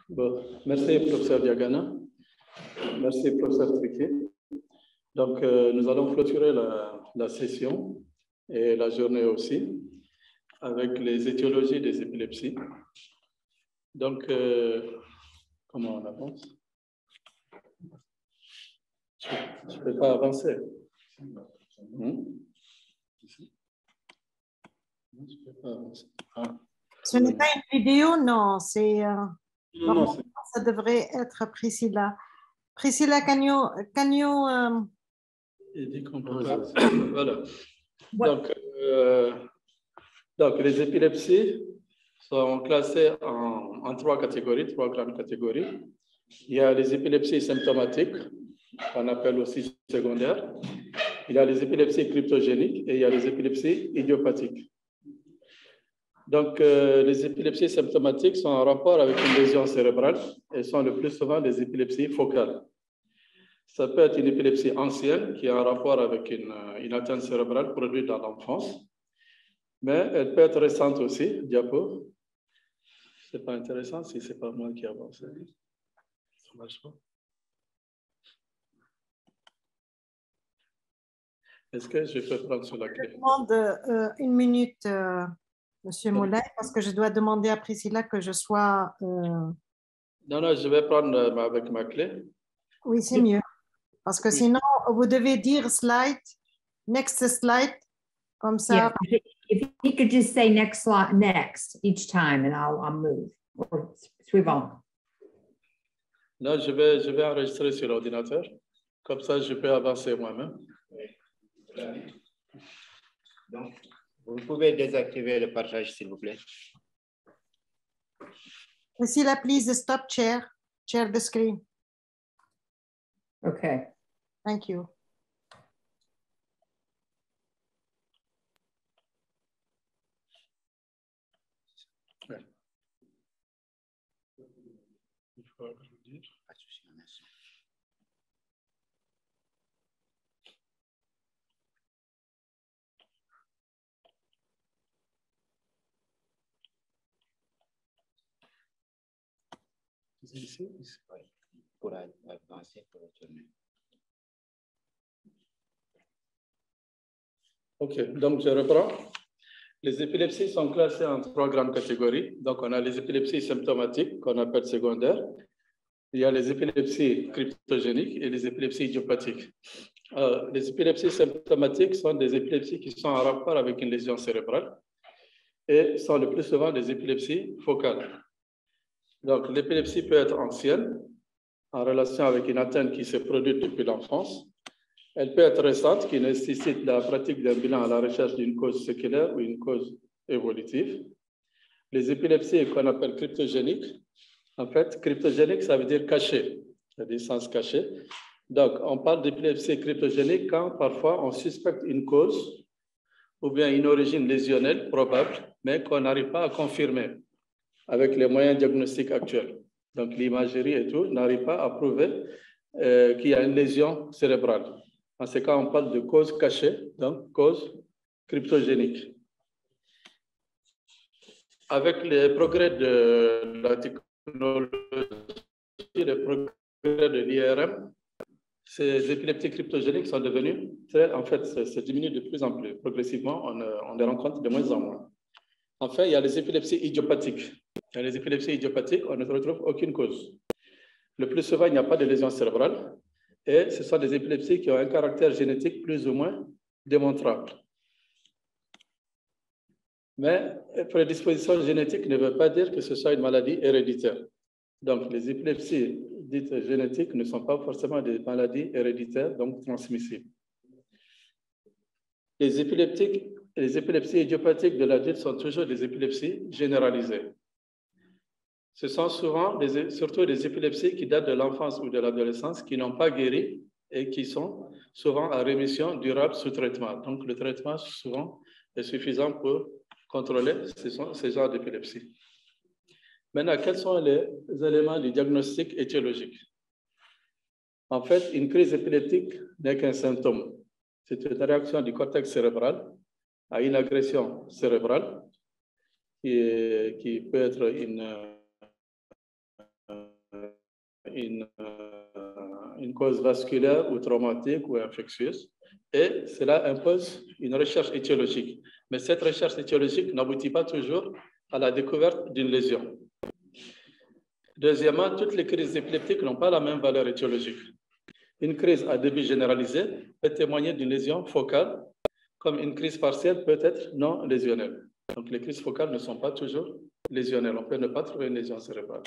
Bon, merci, professeur Diagana. Merci, professeur Triquet. Donc, nous allons clôturer la session et la journée aussi avec les étiologies des épilepsies. Donc, comment on avance? Je ne peux pas avancer. Je ne peux pas avancer. Ah. Ce n'est pas une vidéo, non. C'est Non, ça devrait être Priscilla. Priscilla, can you il dit qu'on peut pas. Voilà. Donc, les épilepsies sont classées en trois catégories, trois grandes catégories. Il y a les épilepsies symptomatiques, qu'on appelle aussi secondaires. Il y a les épilepsies cryptogéniques et il y a les épilepsies idiopathiques. Donc, les épilepsies symptomatiques sont en rapport avec une lésion cérébrale et sont le plus souvent des épilepsies focales. Ça peut être une épilepsie ancienne qui est en rapport avec une atteinte cérébrale produite dans l'enfance, mais elle peut être récente aussi, diapo. Ce n'est pas intéressant si ce n'est pas moi qui avance. Ça marche pas. Est-ce que je peux prendre sur la clé? Je demande une minute, Monsieur Moulay, parce que je dois demander à Priscilla que je sois... Non, je vais prendre avec ma clé. Oui, c'est mieux. Parce que sinon, vous devez dire slide, next slide, comme ça. Yeah, if you could just say next slide, next each time, and I'll move or suivant. Non, je vais enregistrer sur l'ordinateur. Comme ça, je peux avancer moi-même. Donc, vous pouvez désactiver le partage, s'il vous plaît. Priscilla, please stop share the screen. Okay. Thank you. Ici? Pour avancer, pour retourner. OK, donc je reprends. Les épilepsies sont classées en trois grandes catégories. Donc, on a les épilepsies symptomatiques, qu'on appelle secondaires. Il y a les épilepsies cryptogéniques et les épilepsies idiopathiques. Les épilepsies symptomatiques sont des épilepsies qui sont en rapport avec une lésion cérébrale et sont le plus souvent des épilepsies focales. Donc, l'épilepsie peut être ancienne, en relation avec une atteinte qui s'est produite depuis l'enfance. Elle peut être récente, qui nécessite la pratique d'un bilan à la recherche d'une cause séculaire ou une cause évolutive. Les épilepsies qu'on appelle cryptogéniques, en fait, cryptogénique, ça veut dire caché, ça veut dire sens caché. Donc, on parle d'épilepsie cryptogénique quand parfois on suspecte une cause ou bien une origine lésionnelle probable, mais qu'on n'arrive pas à confirmer avec les moyens diagnostiques actuels. Donc, l'imagerie et tout n'arrive pas à prouver qu'il y a une lésion cérébrale. En ce cas, on parle de cause cachée, donc cause cryptogénique. Avec les progrès de la technologie, les progrès de l'IRM, ces épilepsies cryptogéniques sont devenues, en fait, ça diminue de plus en plus. Progressivement, on les rencontre de moins en moins. Enfin, il y a les épilepsies idiopathiques. Dans les épilepsies idiopathiques, on ne retrouve aucune cause. Le plus souvent, il n'y a pas de lésion cérébrale et ce sont des épilepsies qui ont un caractère génétique plus ou moins démontrable. Mais prédisposition génétique ne veut pas dire que ce soit une maladie héréditaire. Donc, les épilepsies dites génétiques ne sont pas forcément des maladies héréditaires, donc transmissibles. Les épilepsies idiopathiques de l'adulte sont toujours des épilepsies généralisées. Ce sont souvent surtout des épilepsies qui datent de l'enfance ou de l'adolescence, qui n'ont pas guéri et qui sont souvent à rémission durable sous traitement. Donc, le traitement, souvent, est suffisant pour contrôler ces genres d'épilepsie. Maintenant, quels sont les éléments du diagnostic étiologique? En fait, une crise épileptique n'est qu'un symptôme. C'est une réaction du cortex cérébral à une agression cérébrale qui peut être une cause vasculaire ou traumatique ou infectieuse. Et cela impose une recherche étiologique. Mais cette recherche étiologique n'aboutit pas toujours à la découverte d'une lésion. Deuxièmement, toutes les crises épileptiques n'ont pas la même valeur étiologique. Une crise à début généralisé peut témoigner d'une lésion focale, comme une crise partielle peut être non lésionnelle. Donc, les crises focales ne sont pas toujours lésionnelles. On peut ne pas trouver une lésion cérébrale.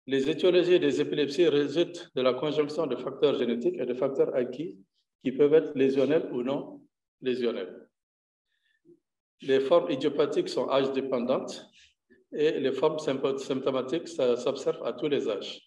Les étiologies des épilepsies résultent de la conjonction de facteurs génétiques et de facteurs acquis qui peuvent être lésionnels ou non lésionnels. Les formes idiopathiques sont âge-dépendantes et les formes symptomatiques s'observent à tous les âges.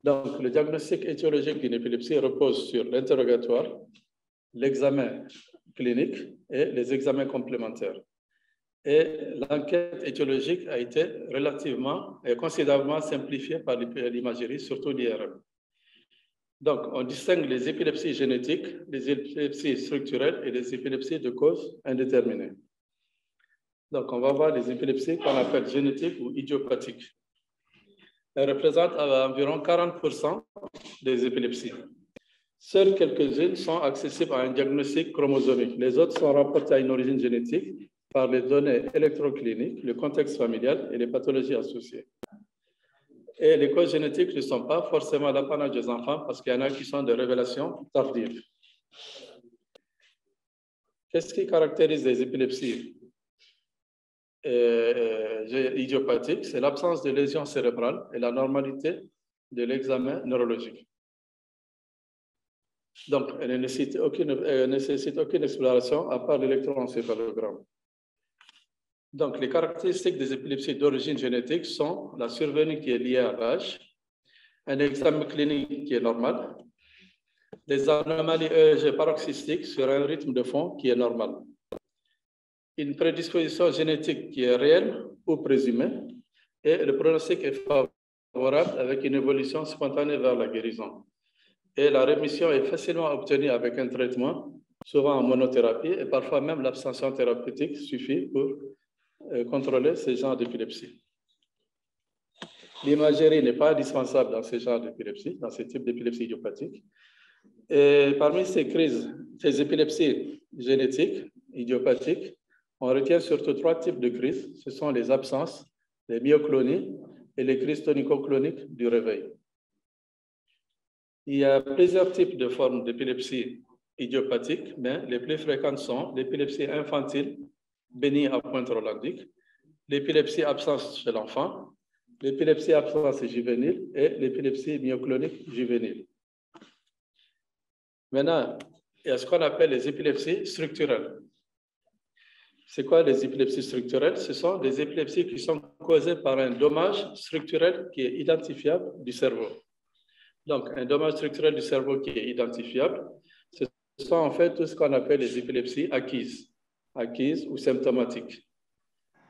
Donc, le diagnostic étiologique d'une épilepsie repose sur l'interrogatoire, l'examen clinique et les examens complémentaires. Et l'enquête étiologique a été relativement et considérablement simplifiée par l'imagerie, surtout l'IRM. Donc, on distingue les épilepsies génétiques, les épilepsies structurelles et les épilepsies de cause indéterminée. Donc, on va voir les épilepsies qu'on appelle génétiques ou idiopathiques. Elles représentent environ 40% des épilepsies. Seules quelques-unes sont accessibles à un diagnostic chromosomique. Les autres sont rapportées à une origine génétique par les données électrocliniques, le contexte familial et les pathologies associées. Et les causes génétiques ne sont pas forcément l'apanage des enfants parce qu'il y en a qui sont de révélations tardives. Qu'est-ce qui caractérise les épilepsies idiopathiques? C'est l'absence de lésions cérébrales et la normalité de l'examen neurologique. Donc, elle ne nécessite aucune exploration à part l'électroencéphalogramme. Donc, les caractéristiques des épilepsies d'origine génétique sont la survenue qui est liée à l'âge, un examen clinique qui est normal, des anomalies EEG paroxystiques sur un rythme de fond qui est normal, une prédisposition génétique qui est réelle ou présumée, et le pronostic est favorable avec une évolution spontanée vers la guérison. Et la rémission est facilement obtenue avec un traitement, souvent en monothérapie, et parfois même l'abstention thérapeutique suffit pour contrôler ces genres d'épilepsie. L'imagerie n'est pas indispensable dans ce genre d'épilepsie, dans ce type d'épilepsie idiopathique. Et parmi ces crises, ces épilepsies génétiques, idiopathiques, on retient surtout 3 types de crises. Ce sont les absences, les myoclonies et les crises tonico-cloniques du réveil. Il y a plusieurs types de formes d'épilepsie idiopathique, mais les plus fréquentes sont l'épilepsie infantile, bénigne à pointe rolandique, l'épilepsie absence chez l'enfant, l'épilepsie absence juvénile et l'épilepsie myoclonique juvénile. Maintenant, il y a ce qu'on appelle les épilepsies structurelles. C'est quoi les épilepsies structurelles? Ce sont des épilepsies qui sont causées par un dommage structurel qui est identifiable du cerveau. Donc, un dommage structurel du cerveau qui est identifiable, ce sont en fait tout ce qu'on appelle les épilepsies acquises ou symptomatiques.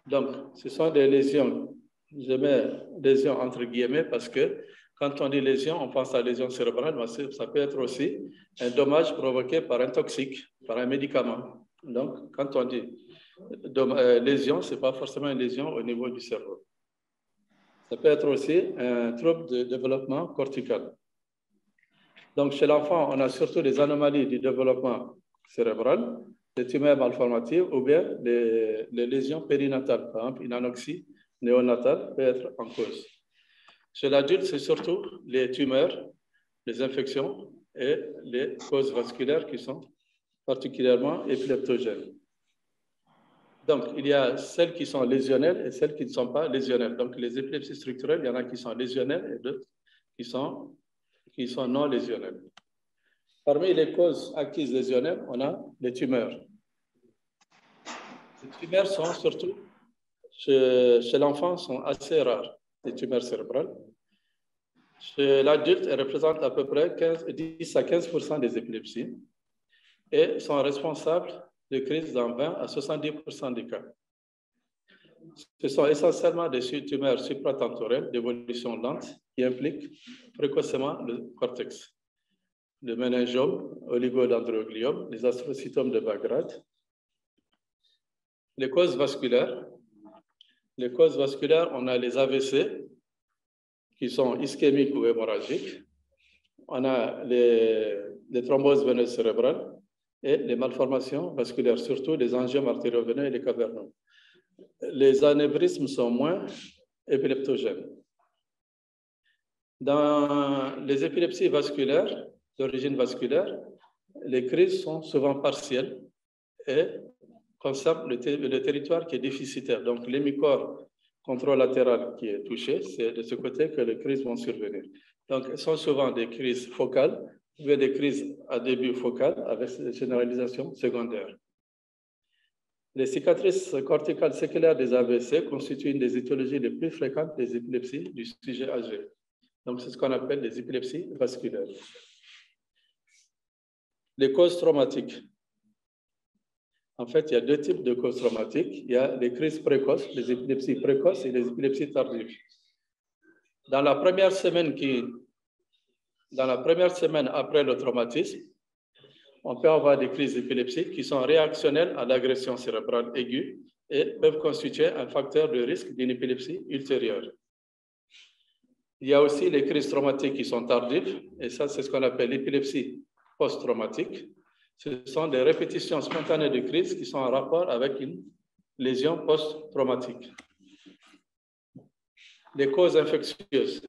Donc, ce sont des lésions, je mets lésions entre guillemets parce que quand on dit lésion, on pense à lésion cérébrale, mais ça peut être aussi un dommage provoqué par un toxique, par un médicament. Donc, quand on dit lésion, ce n'est pas forcément une lésion au niveau du cerveau. Ça peut être aussi un trouble de développement cortical. Donc, chez l'enfant, on a surtout des anomalies du développement cérébral, les tumeurs malformatives ou bien les lésions périnatales. Par exemple, une anoxie néonatale peut être en cause. Chez l'adulte, c'est surtout les tumeurs, les infections et les causes vasculaires qui sont particulièrement épileptogènes. Donc, il y a celles qui sont lésionnelles et celles qui ne sont pas lésionnelles. Donc, les épilepsies structurelles, il y en a qui sont lésionnelles et d'autres qui sont non lésionnelles. Parmi les causes acquises lésionnelles, on a les tumeurs. Les tumeurs sont surtout, chez l'enfant, sont assez rares, les tumeurs cérébrales. Chez l'adulte, elles représentent à peu près 10 à 15% des épilepsies et sont responsables de crises dans 20 à 70% des cas. Ce sont essentiellement des tumeurs supratemporelles d'évolution lente qui impliquent précocement le cortex, le méningiome, oligodendrogliome, les astrocytomes de bas grade. Les causes vasculaires, Les causes vasculaires, on a les AVC, qui sont ischémiques ou hémorragiques. On a les thromboses veineuses cérébrales et les malformations vasculaires, surtout les angiomes artério-veineux et les caverneux. Les anévrismes sont moins épileptogènes. Dans les épilepsies vasculaires, d'origine vasculaire, les crises sont souvent partielles et concernent le territoire qui est déficitaire. Donc, l'hémicorps contralatéral qui est touché, c'est de ce côté que les crises vont survenir. Donc, elles sont souvent des crises focales, ou des crises à début focal avec généralisation secondaire. Les cicatrices corticales séculaires des AVC constituent une des étiologies les plus fréquentes des épilepsies du sujet âgé. Donc, c'est ce qu'on appelle les épilepsies vasculaires. Les causes traumatiques. En fait, il y a deux types de causes traumatiques. Il y a les crises précoces, les épilepsies précoces et les épilepsies tardives. Dans la première semaine après le traumatisme, on peut avoir des crises d'épilepsie qui sont réactionnelles à l'agression cérébrale aiguë et peuvent constituer un facteur de risque d'une épilepsie ultérieure. Il y a aussi les crises traumatiques qui sont tardives, et ça, c'est ce qu'on appelle l'épilepsie post-traumatique. Ce sont des répétitions spontanées de crises qui sont en rapport avec une lésion post-traumatique. Les causes infectieuses.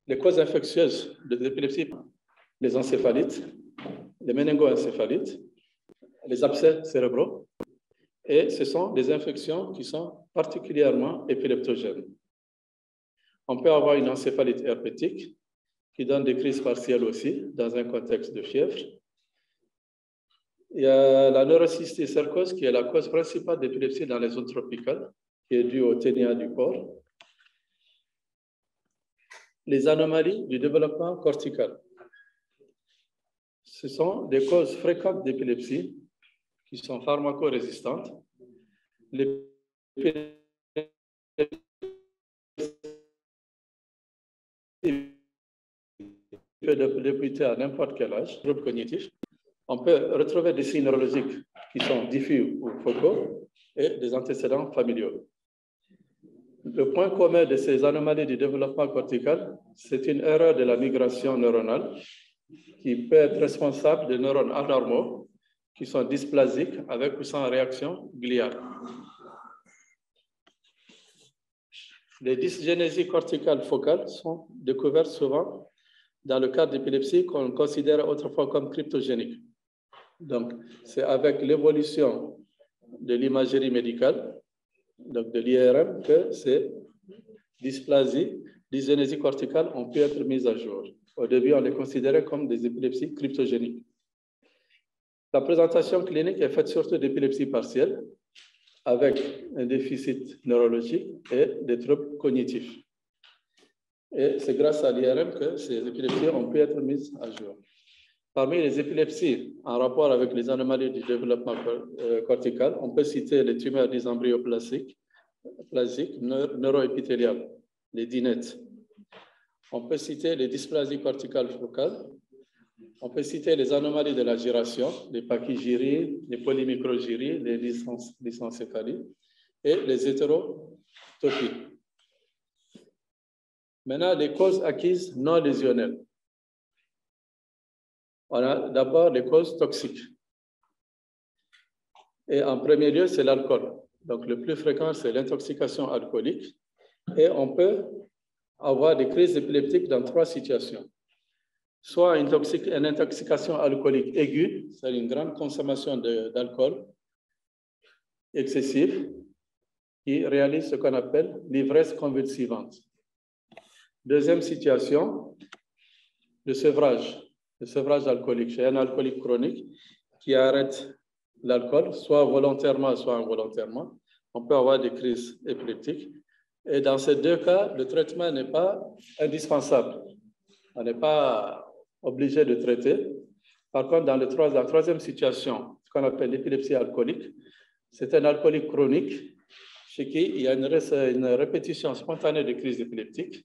Les causes infectieuses de l'épilepsie, les encéphalites, les méningoencéphalites, les abcès cérébraux, et ce sont des infections qui sont particulièrement épileptogènes. On peut avoir une encéphalite herpétique qui donne des crises partielles aussi dans un contexte de fièvre. Il y a la neurocysticercose qui est la cause principale d'épilepsie dans les zones tropicales, qui est due au ténia du corps. Les anomalies du développement cortical. Ce sont des causes fréquentes d'épilepsie qui sont pharmacorésistantes. L'épilepsie peut débuter à n'importe quel âge, trouble cognitif. On peut retrouver des signes neurologiques qui sont diffus ou focaux et des antécédents familiaux. Le point commun de ces anomalies du développement cortical, c'est une erreur de la migration neuronale qui peut être responsable de neurones anormaux qui sont dysplasiques avec ou sans réaction gliale. Les dysgénésies corticales focales sont découvertes souvent dans le cadre d'épilepsie qu'on considère autrefois comme cryptogénique. Donc, c'est avec l'évolution de l'imagerie médicale, donc de l'IRM, que ces dysgénésies corticales ont pu être mises à jour. Au début, on les considérait comme des épilepsies cryptogéniques. La présentation clinique est faite surtout d'épilepsie partielle, avec un déficit neurologique et des troubles cognitifs. Et c'est grâce à l'IRM que ces épilepsies ont pu être mises à jour. Parmi les épilepsies en rapport avec les anomalies du développement cortical, on peut citer les tumeurs des embryos plasiques neuroépithéliales, les DINET. On peut citer les dysplasies corticales focales. On peut citer les anomalies de la giration, les pachygyries, les polymicrogyries, les lysencéphalies et les hétérotopies. Maintenant, les causes acquises non lésionnelles. On a d'abord les causes toxiques. Et en premier lieu, c'est l'alcool. Donc, le plus fréquent, c'est l'intoxication alcoolique. Et on peut avoir des crises épileptiques dans trois situations. Soit une intoxication alcoolique aiguë, c'est une grande consommation d'alcool excessive, qui réalise ce qu'on appelle l'ivresse convulsivante. Deuxième situation, le sevrage alcoolique. Chez un alcoolique chronique qui arrête l'alcool, soit volontairement, soit involontairement, on peut avoir des crises épileptiques. Et dans ces deux cas, le traitement n'est pas indispensable. On n'est pas obligé de traiter. Par contre, dans la troisième situation, ce qu'on appelle l'épilepsie alcoolique, c'est un alcoolique chronique chez qui il y a une répétition spontanée de crises épileptiques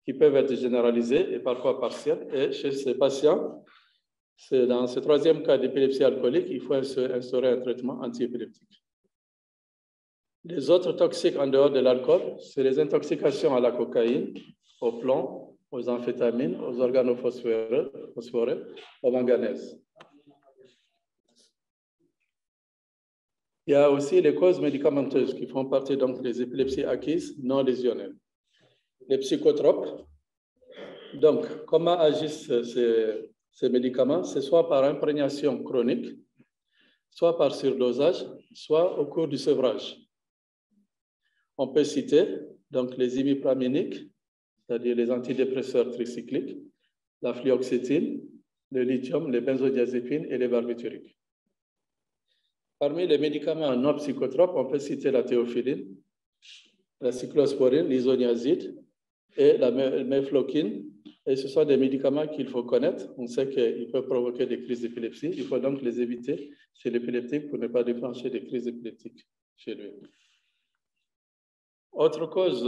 qui peuvent être généralisées et parfois partielles. Et chez ces patients, Dans ce troisième cas d'épilepsie alcoolique, il faut instaurer un traitement antiépileptique. Les autres toxiques en dehors de l'alcool, c'est les intoxications à la cocaïne, au plomb, aux amphétamines, aux organophosphorés, au manganèse. Il y a aussi les causes médicamenteuses qui font partie donc des épilepsies acquises non lésionnelles. Les psychotropes. Donc, comment agissent ces médicaments? C'est soit par imprégnation chronique, soit par surdosage, soit au cours du sevrage. On peut citer donc les imipraminiques, c'est-à-dire les antidépresseurs tricycliques, la fluoxétine, le lithium, les benzodiazépines et les barbituriques. Parmi les médicaments non psychotropes, on peut citer la théophiline, la cyclosporine, l'isoniazide et la mefloquine. Et ce sont des médicaments qu'il faut connaître. On sait qu'ils peuvent provoquer des crises d'épilepsie. Il faut donc les éviter chez l'épileptique pour ne pas déclencher des crises épileptiques chez lui. Autre cause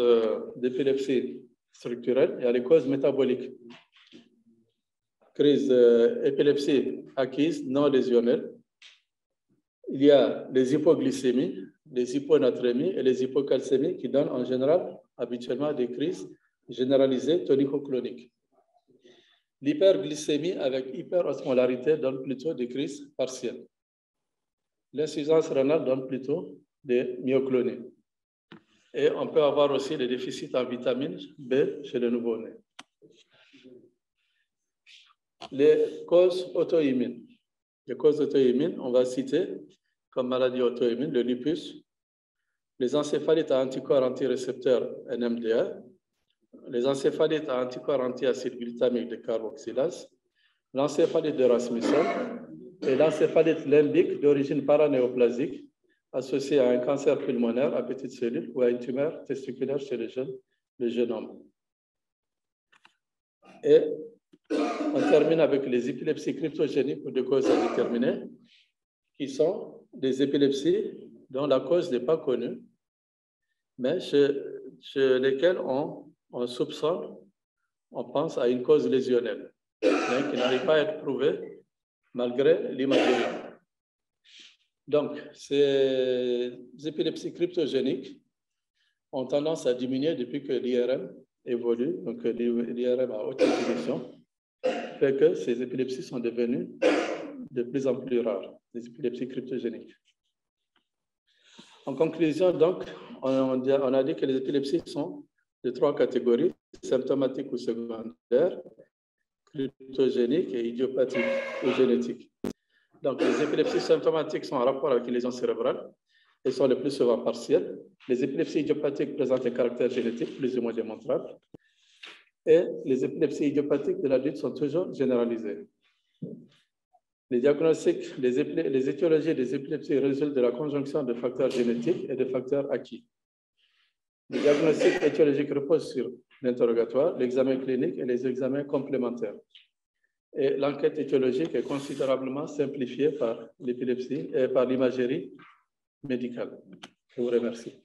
d'épilepsie structurelle, il y a les causes métaboliques. Crise épilepsie acquise, non lésionnelle. Il y a les hypoglycémies, les hyponatrémies et les hypocalcémies qui donnent en général, habituellement, des crises généralisées tonico-cloniques. L'hyperglycémie avec hyperosmolarité donne plutôt des crises partielles. L'insuffisance rénale donne plutôt des myoclonies. Et on peut avoir aussi des déficits en vitamine B chez le nouveau-né. Les causes auto-immunes. Les causes auto-immunes, on va citer comme maladie auto-immune le lupus, les encéphalites à anticorps antirécepteurs NMDA, les encéphalites à anticorps antiacide glutamique de carboxylase, l'encéphalite de Rasmussen et l'encéphalite limbique d'origine paranéoplasique associée à un cancer pulmonaire à petites cellules ou à une tumeur testiculaire chez le jeune homme. Et on termine avec les épilepsies cryptogéniques pour des causes indéterminées, qui sont des épilepsies dont la cause n'est pas connue, mais chez lesquelles on soupçonne, on pense à une cause lésionnelle, mais qui n'arrive pas à être prouvée malgré l'imagerie. Donc, ces épilepsies cryptogéniques ont tendance à diminuer depuis que l'IRM évolue, donc l'IRM à haute définition, fait que ces épilepsies sont devenues de plus en plus rares, les épilepsies cryptogéniques. En conclusion, donc, on a dit que les épilepsies sont de trois catégories, symptomatiques ou secondaires, cryptogéniques et idiopathiques ou génétiques. Donc, les épilepsies symptomatiques sont en rapport avec les lésions cérébrales et sont le plus souvent partielles. Les épilepsies idiopathiques présentent un caractère génétique plus ou moins démontrable. Et les épilepsies idiopathiques de l'adulte sont toujours généralisées. Les diagnostics, les étiologies des épilepsies résultent de la conjonction de facteurs génétiques et de facteurs acquis. Les diagnostics étiologiques reposent sur l'interrogatoire, l'examen clinique et les examens complémentaires. Et l'enquête étiologique est considérablement simplifiée par l'épilepsie et par l'imagerie médicale. Je vous remercie.